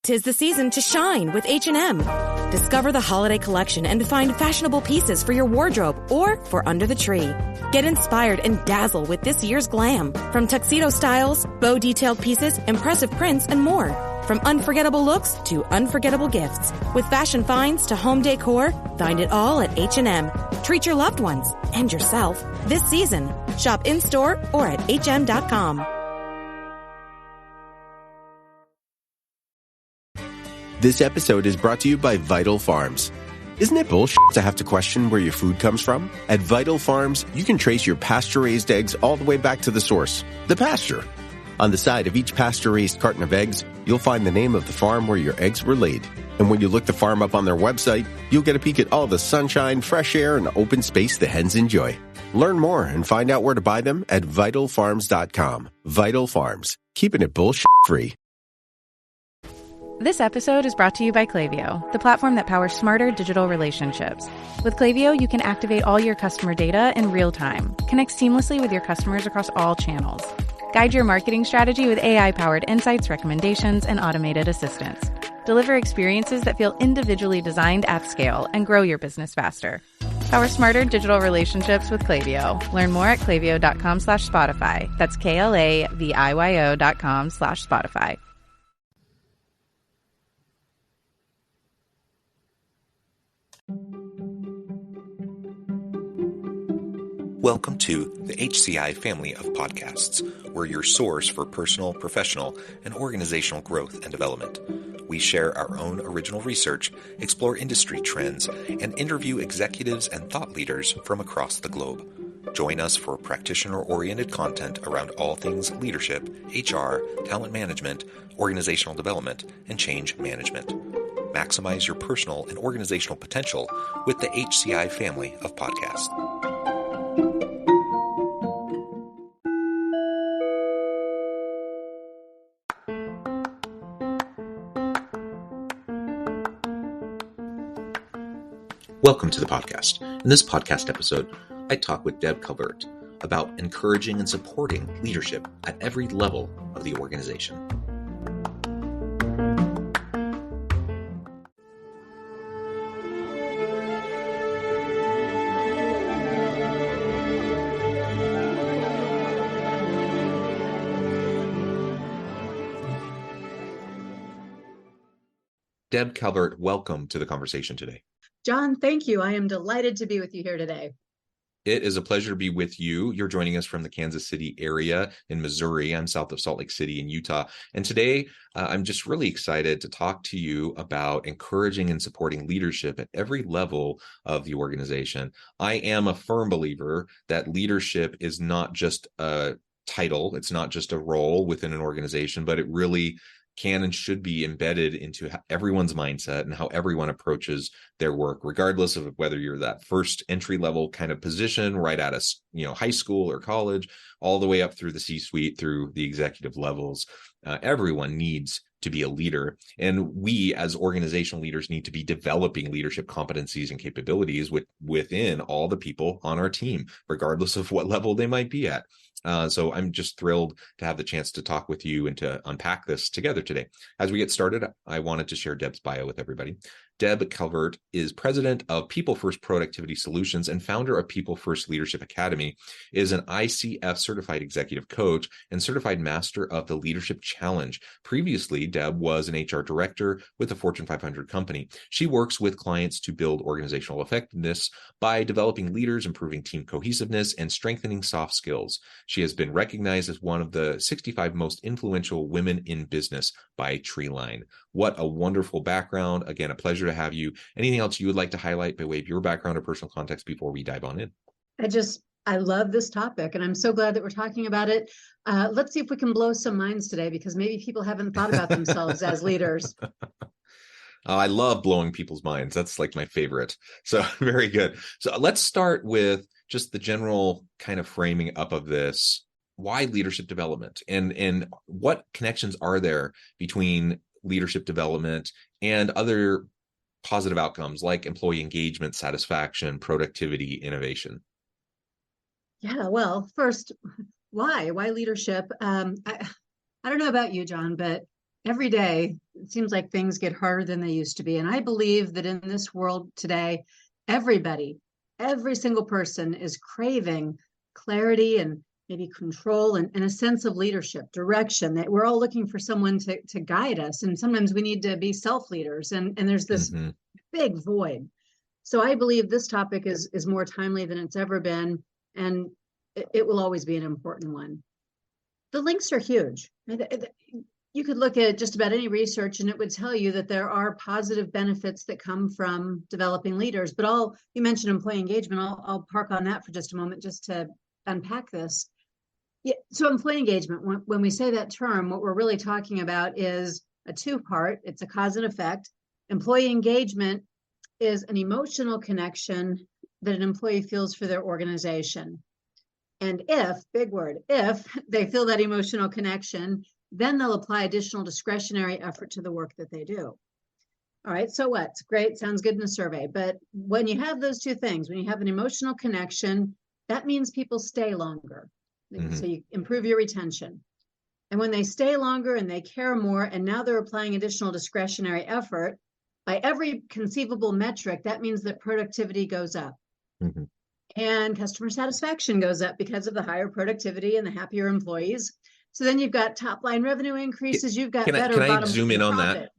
'Tis the season to shine with H&M. Discover the holiday collection and find fashionable pieces for your wardrobe or for under the tree. Get inspired and dazzle with this year's glam. From tuxedo styles, bow detailed pieces, impressive prints, and more. From unforgettable looks to unforgettable gifts. With fashion finds to home decor, find it all at H&M. Treat your loved ones and yourself this season. Shop in-store or at hm.com. This episode is brought to you by Vital Farms. Isn't it bullshit to have to question where your food comes from? At Vital Farms, you can trace your pasture-raised eggs all the way back to the source, the pasture. On the side of each pasture-raised carton of eggs, you'll find the name of the farm where your eggs were laid. And when you look the farm up on their website, you'll get a peek at all the sunshine, fresh air, and open space the hens enjoy. Learn more and find out where to buy them at vitalfarms.com. Vital Farms, keeping it bullshit-free. This episode is brought to you by Klaviyo, the platform that powers smarter digital relationships. With Klaviyo, you can activate all your customer data in real time, connect seamlessly with your customers across all channels, guide your marketing strategy with AI-powered insights, recommendations, and automated assistance, deliver experiences that feel individually designed at scale, and grow your business faster. Power smarter digital relationships with Klaviyo. Learn more at klaviyo.com/Spotify. That's KLAVIYO.com/Spotify. Welcome to the HCI family of podcasts. We're your source for personal, professional, and organizational growth and development. We share our own original research, explore industry trends, and interview executives and thought leaders from across the globe. Join us for practitioner-oriented content around all things leadership, HR, talent management, organizational development, and change management. Maximize your personal and organizational potential with the HCI family of podcasts. Welcome to the podcast. In this podcast episode, I talk with Deb Calvert about encouraging and supporting leadership at every level of the organization. Deb Calvert, welcome to the conversation today. John, thank you. I am delighted to be with you here today. It is a pleasure to be with you. You're joining us from the Kansas City area in Missouri. I'm south of Salt Lake City in Utah. And today, I'm just really excited to talk to you about encouraging and supporting leadership at every level of the organization. I am a firm believer that leadership is not just a title. It's not just a role within an organization, but it really can and should be embedded into everyone's mindset and how everyone approaches their work, regardless of whether you're that first entry level kind of position right out of high school or college, all the way up through the C-suite, through the executive levels. Everyone needs to be a leader. And we as organizational leaders need to be developing leadership competencies and capabilities within all the people on our team, regardless of what level they might be at. So I'm just thrilled to have the chance to talk with you and to unpack this together today. As we get started, I wanted to share Deb's bio with everybody. Deb Calvert is president of People First Productivity Solutions and founder of People First Leadership Academy, is an ICF certified executive coach and certified master of the Leadership Challenge. Previously, Deb was an HR director with a Fortune 500 company. She works with clients to build organizational effectiveness by developing leaders, improving team cohesiveness, and strengthening soft skills. She has been recognized as one of the 65 most influential women in business by Treeline. What a wonderful background. Again, a pleasure to have you. Anything else you would like to highlight by way of your background or personal context before we dive on in? I love this topic, and I'm so glad that we're talking about it. Let's see if we can blow some minds today, because maybe people haven't thought about themselves as leaders. I love blowing people's minds. That's like my favorite. So very good. So let's start with just the general kind of framing up of this. Why leadership development, and what connections are there between leadership development and other positive outcomes like employee engagement, satisfaction, productivity, innovation? Yeah, well, first, why leadership? I don't know about you, John, but every day, it seems like things get harder than they used to be. And I believe that in this world today, everybody, every single person is craving clarity and maybe control and a sense of leadership, direction, that we're all looking for someone to guide us. And sometimes we need to be self-leaders. And there's this big void. So I believe this topic is more timely than it's ever been. And it will always be an important one. The links are huge. You could look at just about any research and it would tell you that there are positive benefits that come from developing leaders. But you mentioned employee engagement. I'll park on that for just a moment just to unpack this. Yeah, so employee engagement, when we say that term, what we're really talking about is a two-part. It's a cause and effect. Employee engagement is an emotional connection that an employee feels for their organization. And big word, if they feel that emotional connection, then they'll apply additional discretionary effort to the work that they do. All right, so what? It's great, sounds good in a survey. But when you have those two things, when you have an emotional connection, that means people stay longer. So you improve your retention. And when they stay longer and they care more, and now they're applying additional discretionary effort, by every conceivable metric, that means that productivity goes up. And customer satisfaction goes up because of the higher productivity and the happier employees. So then you've got top line revenue increases. You've got better bottom line profit. Can I zoom in on that?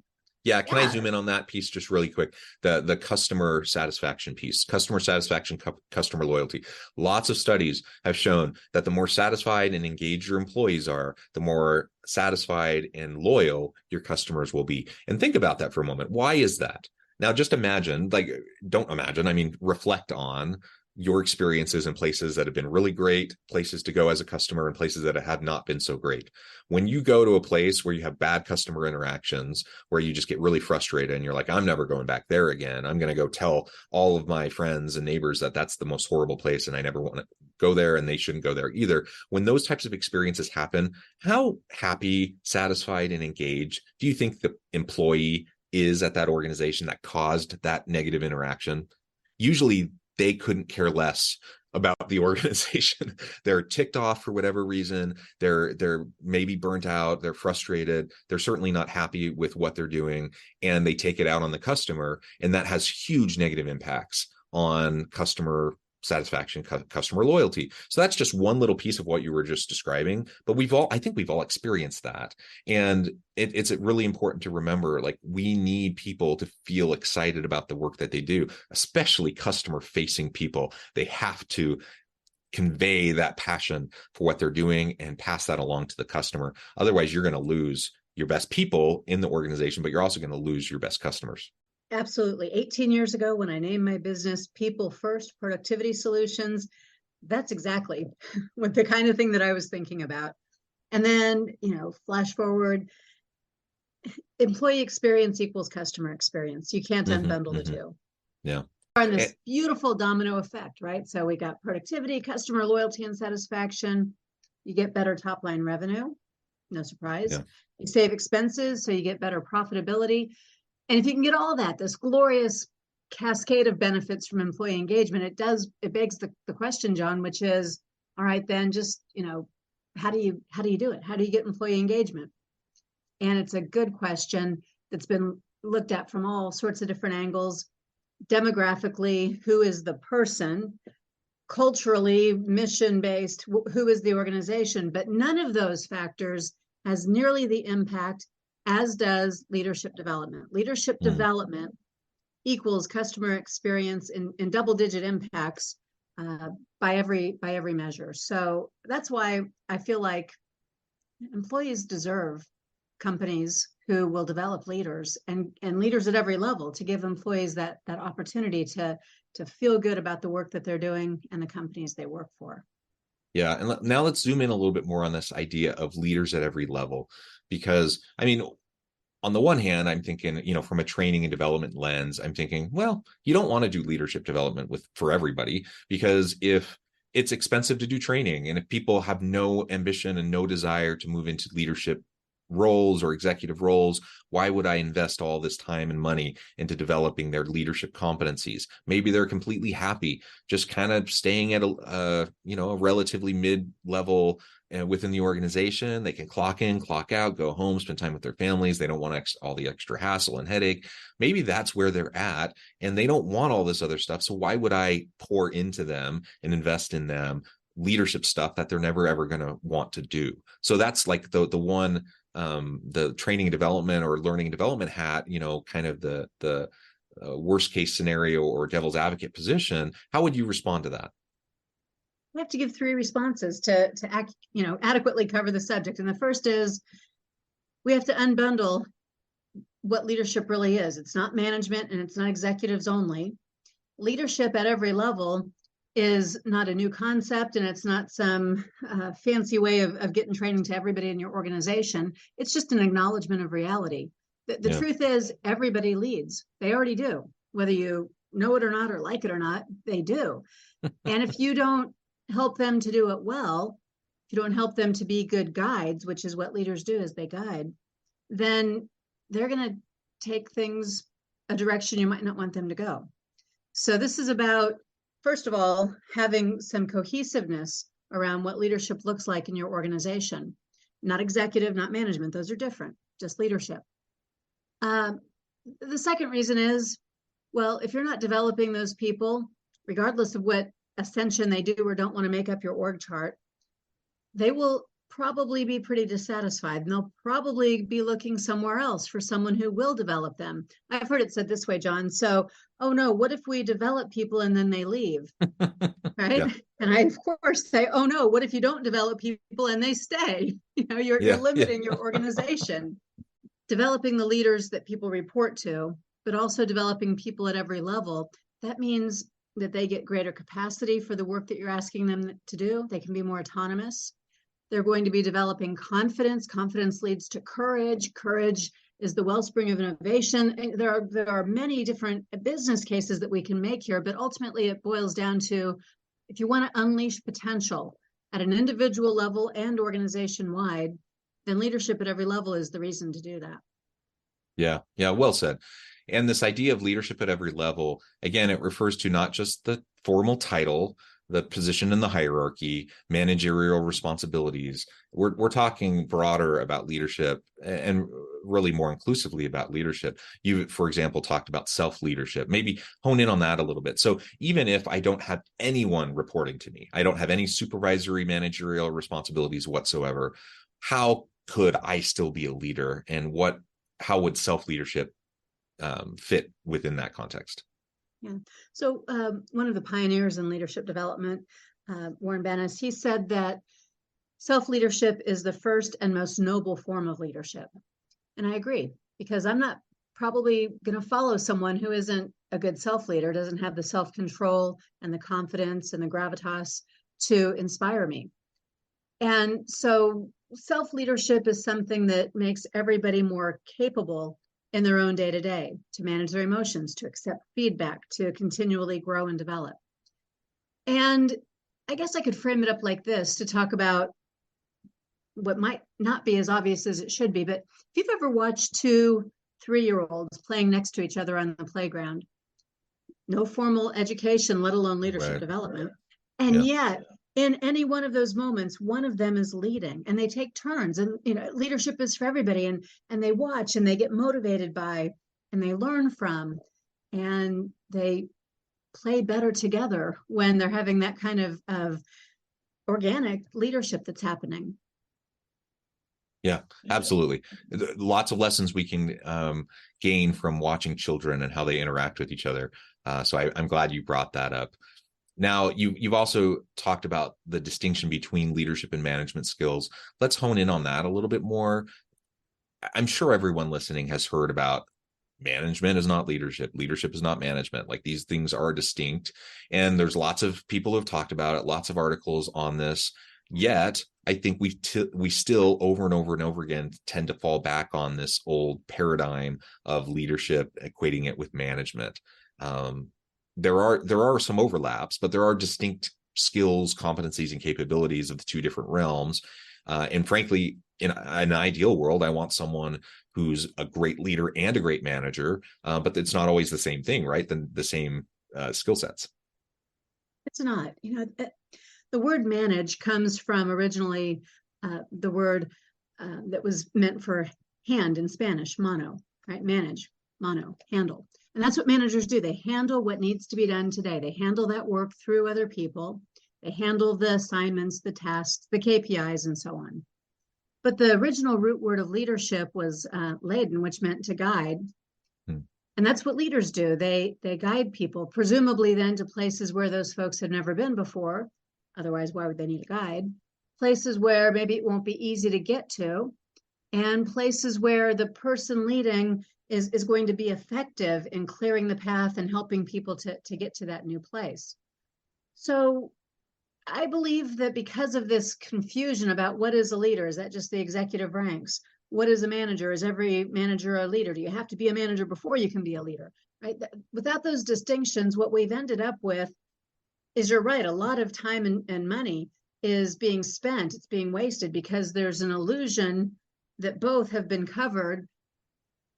Yeah, can I zoom in on that piece just really quick? The customer satisfaction piece, customer satisfaction, customer loyalty. Lots of studies have shown that the more satisfied and engaged your employees are, the more satisfied and loyal your customers will be. And think about that for a moment. Why is that? Now, just imagine, don't imagine, I mean, reflect on your experiences in places that have been really great, places to go as a customer, and places that have not been so great. When you go to a place where you have bad customer interactions, where you just get really frustrated and you're like, I'm never going back there again. I'm going to go tell all of my friends and neighbors that that's the most horrible place and I never want to go there and they shouldn't go there either. When those types of experiences happen, how happy, satisfied, and engaged do you think the employee is at that organization that caused that negative interaction? Usually they couldn't care less about the organization. They're ticked off for whatever reason. They're maybe burnt out. They're frustrated. They're certainly not happy with what they're doing, and they take it out on the customer. And that has huge negative impacts on customer satisfaction, customer loyalty. So that's just one little piece of what you were just describing. But I think we've all experienced that. And it's really important to remember, we need people to feel excited about the work that they do, especially customer facing people. They have to convey that passion for what they're doing and pass that along to the customer. Otherwise, you're going to lose your best people in the organization, but you're also going to lose your best customers. Absolutely. 18 years ago, when I named my business People First Productivity Solutions, that's exactly what the kind of thing that I was thinking about. And then, flash forward, employee experience equals customer experience. You can't unbundle the two. Yeah. And this beautiful domino effect, right? So we got productivity, customer loyalty, and satisfaction. You get better top line revenue. No surprise. Yeah. You save expenses, so you get better profitability. And if you can get all that, this glorious cascade of benefits from employee engagement, it begs the question, John, which is, all right, then just, how do you do it? How do you get employee engagement? And it's a good question that's been looked at from all sorts of different angles. Demographically, who is the person? Culturally, mission-based, who is the organization? But none of those factors has nearly the impact as does leadership development. Leadership development equals customer experience in double-digit impacts by every measure. So that's why I feel like employees deserve companies who will develop leaders and leaders at every level to give employees that opportunity to feel good about the work that they're doing and the companies they work for. Yeah. And now let's zoom in a little bit more on this idea of leaders at every level, because on the one hand, I'm thinking, from a training and development lens, I'm thinking, well, you don't want to do leadership development for everybody, because if it's expensive to do training and if people have no ambition and no desire to move into leadership roles or executive roles, why would I invest all this time and money into developing their leadership competencies? Maybe they're completely happy just kind of staying at a relatively mid-level within the organization. They can clock in, clock out, go home, spend time with their families. They don't want all the extra hassle and headache. Maybe that's where they're at, and they don't want all this other stuff. So why would I pour into them and invest in them leadership stuff that they're never ever going to want to do? So that's like the one, the training and development or learning and development hat, kind of the worst case scenario or devil's advocate position. How would you respond to that? We have to give 3 responses to adequately cover the subject. And the first is we have to unbundle what leadership really is. It's not management and it's not executives only. Leadership at every level is not a new concept, and it's not some fancy way of getting training to everybody in your organization. It's just an acknowledgement of reality. The truth is everybody leads. They already do. Whether you know it or not, or like it or not, they do. And if you don't help them to do it well, if you don't help them to be good guides, which is what leaders do, is they guide, then they're going to take things a direction you might not want them to go. So this is about, first of all, having some cohesiveness around what leadership looks like in your organization. Not executive, not management. Those are different, just leadership. The second reason is, well, if you're not developing those people, regardless of what ascension they do or don't want to make up your org chart, they will probably be pretty dissatisfied, and they'll probably be looking somewhere else for someone who will develop them. I've heard it said this way, John. So, oh no, what if we develop people and then they leave? Right? Yeah. And I, of course, say, oh no, what if you don't develop people and they stay? You're limiting your organization. Developing the leaders that people report to, but also developing people at every level. That means that they get greater capacity for the work that you're asking them to do. They can be more autonomous. They're going to be developing confidence. Confidence leads to courage. Courage is the wellspring of innovation. And there are many different business cases that we can make here, but ultimately it boils down to, if you want to unleash potential at an individual level and organization-wide, then leadership at every level is the reason to do that. Yeah, well said. And this idea of leadership at every level, again, it refers to not just the formal title, the position in the hierarchy, managerial responsibilities. We're talking broader about leadership, and really more inclusively about leadership. You, for example, talked about self-leadership. Maybe hone in on that a little bit. So even if I don't have anyone reporting to me, I don't have any supervisory managerial responsibilities whatsoever, how could I still be a leader? And how would self-leadership fit within that context? Yeah. So one of the pioneers in leadership development, Warren Bennis, he said that self-leadership is the first and most noble form of leadership. And I agree, because I'm not probably going to follow someone who isn't a good self-leader, doesn't have the self-control and the confidence and the gravitas to inspire me. And so self-leadership is something that makes everybody more capable in their own day-to-day, to manage their emotions, to accept feedback, to continually grow and develop. And I guess I could frame it up like this to talk about what might not be as obvious as it should be, but if you've ever watched 2 3-year-olds playing next to each other on the playground, no formal education, let alone leadership development, and yet in any one of those moments, one of them is leading, and they take turns, and leadership is for everybody, and they watch and they get motivated by, and they learn from, and they play better together when they're having that kind of organic leadership that's happening. Yeah, absolutely. Lots of lessons we can gain from watching children and how they interact with each other. So I'm glad you brought that up. Now, you've also talked about the distinction between leadership and management skills. Let's hone in on that a little bit more. I'm sure everyone listening has heard about management is not leadership. Leadership is not management. Like, these things are distinct. And there's lots of people who have talked about it, lots of articles on this. Yet, I think we still over and over and over again tend to fall back on this old paradigm of leadership, equating it with management. There are some overlaps, but there are distinct skills, competencies, and capabilities of the two different realms. And frankly, in an ideal world, I want someone who's a great leader and a great manager, but it's not always the same thing, right? The same skill sets. It's not. The word manage comes from originally the word that was meant for hand in Spanish, mano, right? Manage, mano, handle. And that's what managers do. They handle what needs to be done today. They handle that work through other people. They handle the assignments, the tasks, the KPIs, and so on. But the original root word of leadership was leiden, which meant to guide. And that's what leaders do. They guide people, presumably then to places where those folks had never been before. Otherwise, why would they need a guide? Places where maybe it won't be easy to get to, and places where the person leading is going to be effective in clearing the path and helping people to get to that new place. So I believe that because of this confusion about what is a leader, is that just the executive ranks? What is a manager? Is every manager a leader? Do you have to be a manager before you can be a leader? Right? Without those distinctions, what we've ended up with is, you're right, a lot of time and money is being spent, it's being wasted because there's an illusion that both have been covered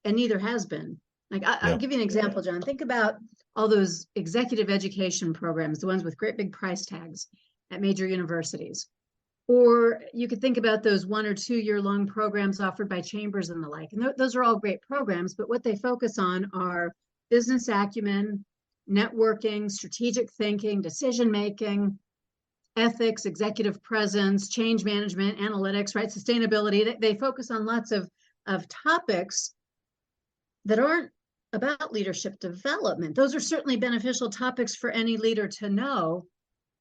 and neither has been. Like I'll give you an example, John. Think about all those executive education programs, the ones with great big price tags at major universities. Or you could think about those 1 or 2 year long programs offered by chambers and the like. And those are all great programs, but what they focus on are business acumen, networking, strategic thinking, decision making, ethics, executive presence, change management, analytics, right? Sustainability. They focus on lots of topics that aren't about leadership development. Those are certainly beneficial topics for any leader to know,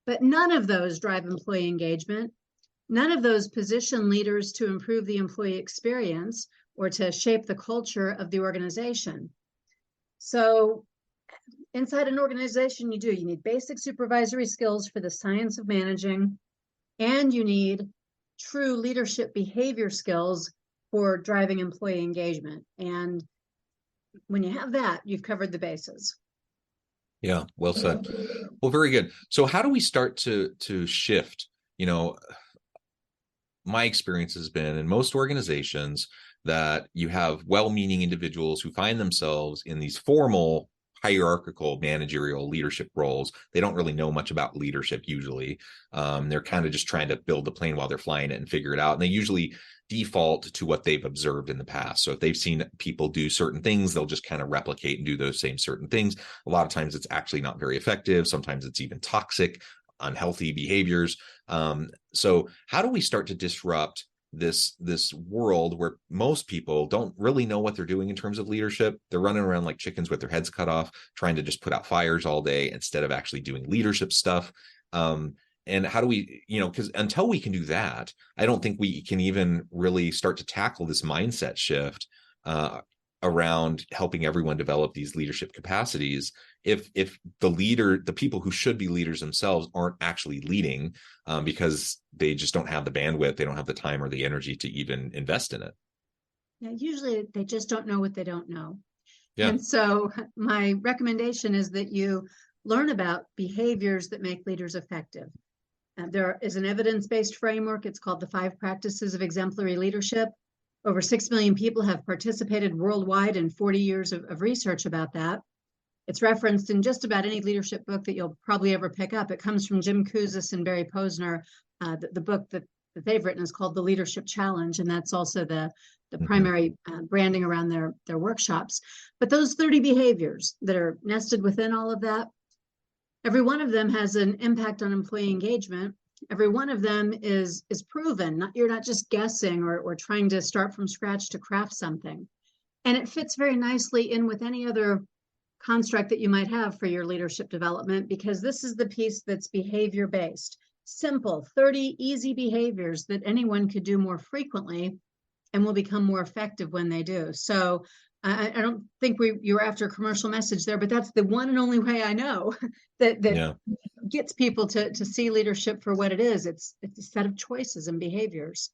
but none of those drive employee engagement. None of those position leaders to improve the employee experience or to shape the culture of the organization. So inside an organization, you need basic supervisory skills for the science of managing, and you need true leadership behavior skills for driving employee engagement. And when you have that, you've covered the bases. Yeah, well said. Well, very good. So how do we start to shift? My experience has been in most organizations that you have well-meaning individuals who find themselves in these formal hierarchical managerial leadership roles. They don't really know much about leadership usually. They're kind of just trying to build the plane while they're flying it and figure it out. And they usually default to what they've observed in the past. So if they've seen people do certain things, they'll just kind of replicate and do those same certain things. A lot of times it's actually not very effective. Sometimes it's even toxic, unhealthy behaviors. So how do we start to disrupt this world where most people don't really know what they're doing in terms of leadership? They're running around like chickens with their heads cut off, trying to just put out fires all day instead of actually doing leadership stuff. And how do we, because until we can do that, I don't think we can even really start to tackle this mindset shift around helping everyone develop these leadership capacities. If the people who should be leaders themselves aren't actually leading because they just don't have the bandwidth, they don't have the time or the energy to even invest in it. Yeah, usually they just don't know what they don't know. Yeah. And so my recommendation is that you learn about behaviors that make leaders effective. There is an evidence-based framework. It's called the 5 Practices of Exemplary Leadership. Over 6 million people have participated worldwide in 40 years of research about that. It's referenced in just about any leadership book that you'll probably ever pick up. It comes from Jim Kouzes and Barry Posner. The book that they've written is called The Leadership Challenge, and that's also the primary branding around their workshops. But those 30 behaviors that are nested within all of that, every one of them has an impact on employee engagement. Every one of them is proven. You're not just guessing or trying to start from scratch to craft something. And it fits very nicely in with any other construct that you might have for your leadership development, because this is the piece that's behavior-based. Simple, 30 easy behaviors that anyone could do more frequently and will become more effective when they do. So I don't think you were after a commercial message there, but that's the one and only way I know that gets people to see leadership for what it is. It's a set of choices and behaviors.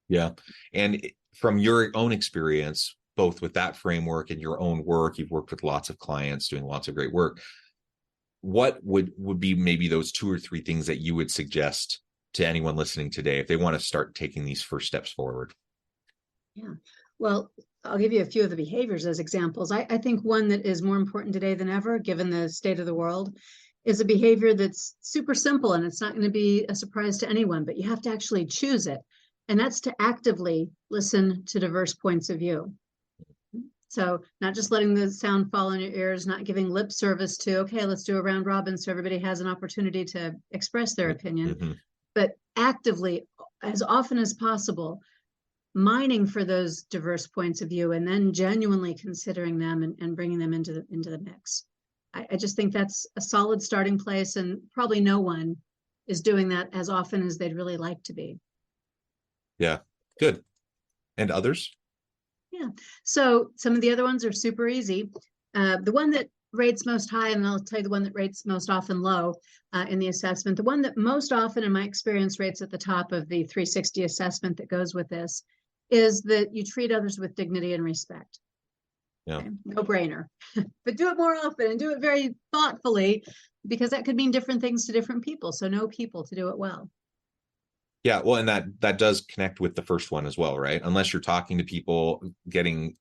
Yeah. And from your own experience, both with that framework and your own work, you've worked with lots of clients doing lots of great work. What would be maybe those 2 or 3 things that you would suggest to anyone listening today if they want to start taking these first steps forward? Yeah. Well, I'll give you a few of the behaviors as examples. I think one that is more important today than ever, given the state of the world, is a behavior that's super simple, and it's not going to be a surprise to anyone, but you have to actually choose it. And that's to actively listen to diverse points of view. So not just letting the sound fall in your ears, not giving lip service to, okay, let's do a round robin so everybody has an opportunity to express their opinion, but actively, as often as possible, mining for those diverse points of view, and then genuinely considering them and bringing them into the mix. I just think that's a solid starting place, and probably no one is doing that as often as they'd really like to be. Yeah, good. And others? Yeah. So some of the other ones are super easy. The one that rates most high, and I'll tell you the one that rates most often low in the assessment, the one that most often in my experience rates at the top of the 360 assessment that goes with this, is that you treat others with dignity and respect. Yeah. Okay? No brainer. But do it more often and do it very thoughtfully, because that could mean different things to different people. So know people to do it well. Yeah, well, and that does connect with the first one as well, right? Unless you're talking to people, getting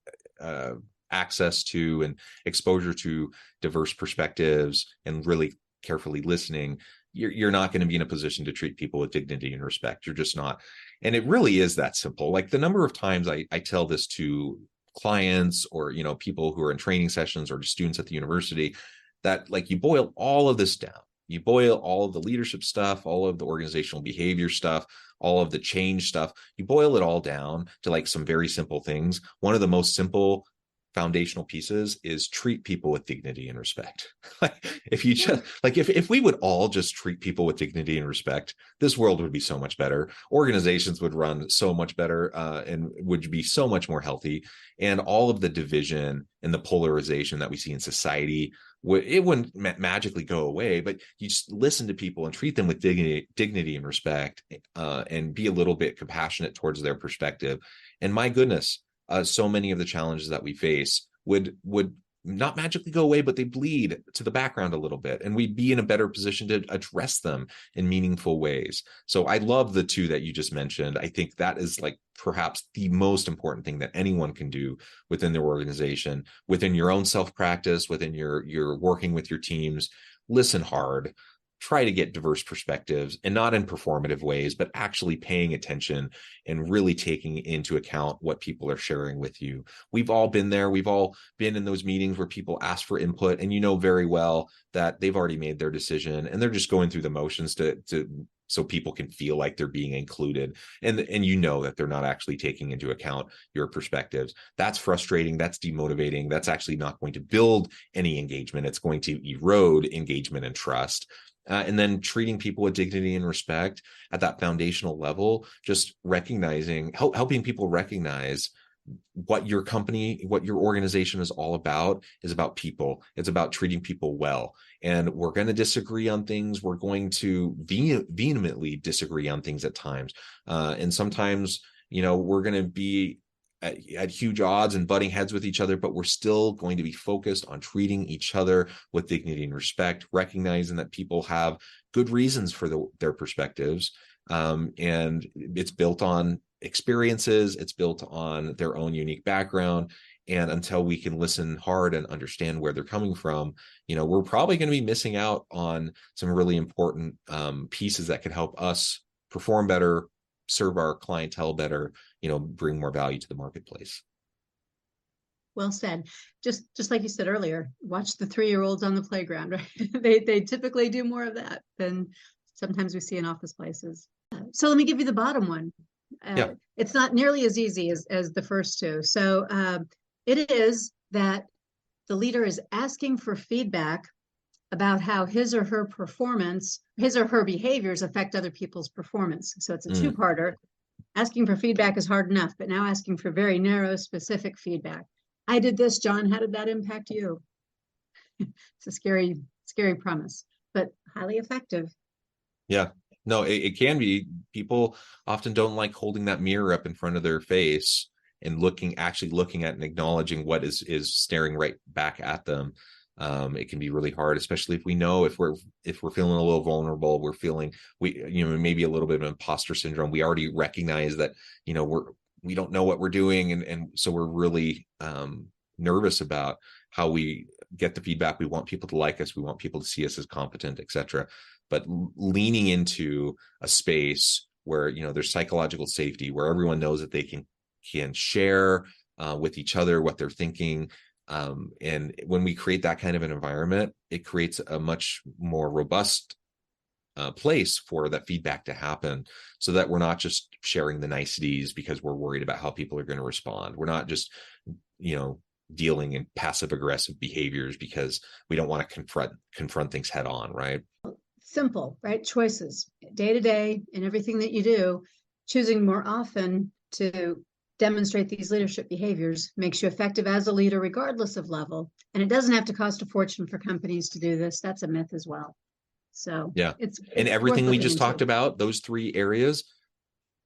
access to and exposure to diverse perspectives and really carefully listening, you're not going to be in a position to treat people with dignity and respect. You're just not. And it really is that simple. Like the number of times I tell this to clients or, people who are in training sessions or just students at the university, that like you boil all of this down. You boil all of the leadership stuff, all of the organizational behavior stuff, all of the change stuff. You boil it all down to like some very simple things. One of the most simple foundational pieces is treat people with dignity and respect. Like if you just like if we would all just treat people with dignity and respect, this world would be so much better. Organizations would run so much better and would be so much more healthy. And all of the division and the polarization that we see in society, it wouldn't magically go away, but you just listen to people and treat them with dignity and respect, and be a little bit compassionate towards their perspective. And my goodness, so many of the challenges that we face would not magically go away, but they bleed to the background a little bit, and we'd be in a better position to address them in meaningful ways. So I love the two that you just mentioned. I think that is like perhaps the most important thing that anyone can do within their organization, within your own self-practice, within your working with your teams. Listen hard, try to get diverse perspectives, and not in performative ways, but actually paying attention and really taking into account what people are sharing with you. We've all been there. We've all been in those meetings where people ask for input, and you know very well that they've already made their decision and they're just going through the motions to so people can feel like they're being included. And you know that they're not actually taking into account your perspectives. That's frustrating. That's demotivating. That's actually not going to build any engagement. It's going to erode engagement and trust. And then treating people with dignity and respect at that foundational level, just recognizing, helping people recognize what your company, what your organization is all about is about people. It's about treating people well. And we're going to disagree on things. We're going to vehemently disagree on things at times. And sometimes, we're going to be at huge odds and butting heads with each other, but we're still going to be focused on treating each other with dignity and respect, recognizing that people have good reasons for their perspectives. And it's built on experiences, it's built on their own unique background. And until we can listen hard and understand where they're coming from, we're probably going to be missing out on some really important pieces that can help us perform better, serve our clientele better, bring more value to the marketplace. Well said. Just like you said earlier, watch the 3-year-olds on the playground, right? They typically do more of that than sometimes we see in office places. So let me give you the bottom one. It's not nearly as easy as the first two. So it is that the leader is asking for feedback about how his or her behaviors affect other people's performance. So it's a two-parter. Asking for feedback is hard enough, but now asking for very narrow, specific feedback. I did this, John. How did that impact you? It's a scary, scary premise, but highly effective. Yeah, no, it can be. People often don't like holding that mirror up in front of their face and looking at and acknowledging what is staring right back at them. It can be really hard, especially if we know if we're feeling a little vulnerable, we're feeling maybe a little bit of imposter syndrome. We already recognize that, we don't know what we're doing. And so we're really nervous about how we get the feedback. We want people to like us. We want people to see us as competent, etc. But leaning into a space where, there's psychological safety, where everyone knows that they can share with each other what they're thinking. And when we create that kind of an environment, it creates a much more robust place for that feedback to happen, so that we're not just sharing the niceties because we're worried about how people are going to respond. We're not just, dealing in passive aggressive behaviors because we don't want to confront things head on, right? Simple, right? Choices day to day in everything that you do, choosing more often to demonstrate these leadership behaviors makes you effective as a leader, regardless of level. And it doesn't have to cost a fortune for companies to do this. That's a myth as well. So yeah, it's and everything we just into. talked about, those 3 areas,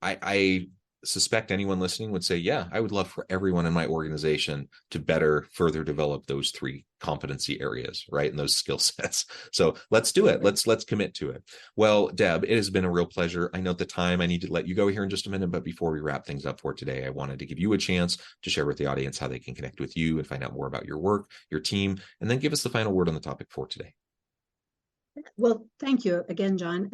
I suspect anyone listening would say, yeah, I would love for everyone in my organization to better further develop those 3 competency areas, right? And those skill sets. So let's do it. Let's commit to it. Well, Deb, it has been a real pleasure. I know at the time I need to let you go here in just a minute, but before we wrap things up for today, I wanted to give you a chance to share with the audience how they can connect with you and find out more about your work, your team, and then give us the final word on the topic for today. Well, thank you again, John.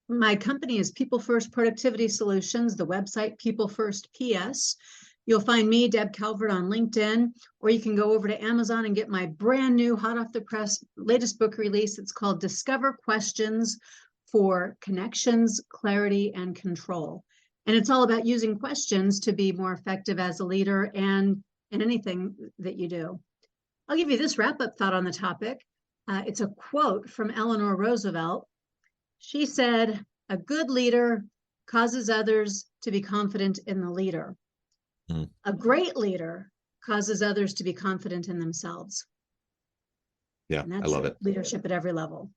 My company is People First Productivity Solutions, the website People First PS. You'll find me, Deb Calvert, on LinkedIn, or you can go over to Amazon and get my brand new, hot off the press, latest book release. It's called Discover Questions for Connections, Clarity, and Control. And it's all about using questions to be more effective as a leader and in anything that you do. I'll give you this wrap-up thought on the topic. It's a quote from Eleanor Roosevelt. She said, "A good leader causes others to be confident in the leader. A great leader causes others to be confident in themselves." Yeah, I love it. Leadership at every level.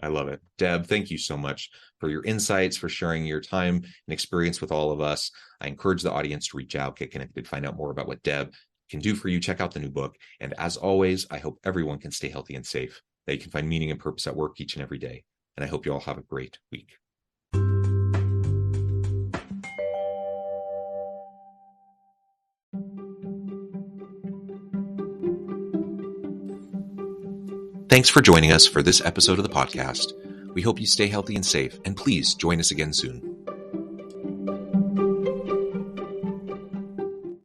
I love it. Deb, thank you so much for your insights, for sharing your time and experience with all of us. I encourage the audience to reach out, get connected, find out more about what Deb can do for you. Check out the new book. And as always, I hope everyone can stay healthy and safe, that you can find meaning and purpose at work each and every day. And I hope you all have a great week. Thanks for joining us for this episode of the podcast. We hope you stay healthy and safe, and please join us again soon.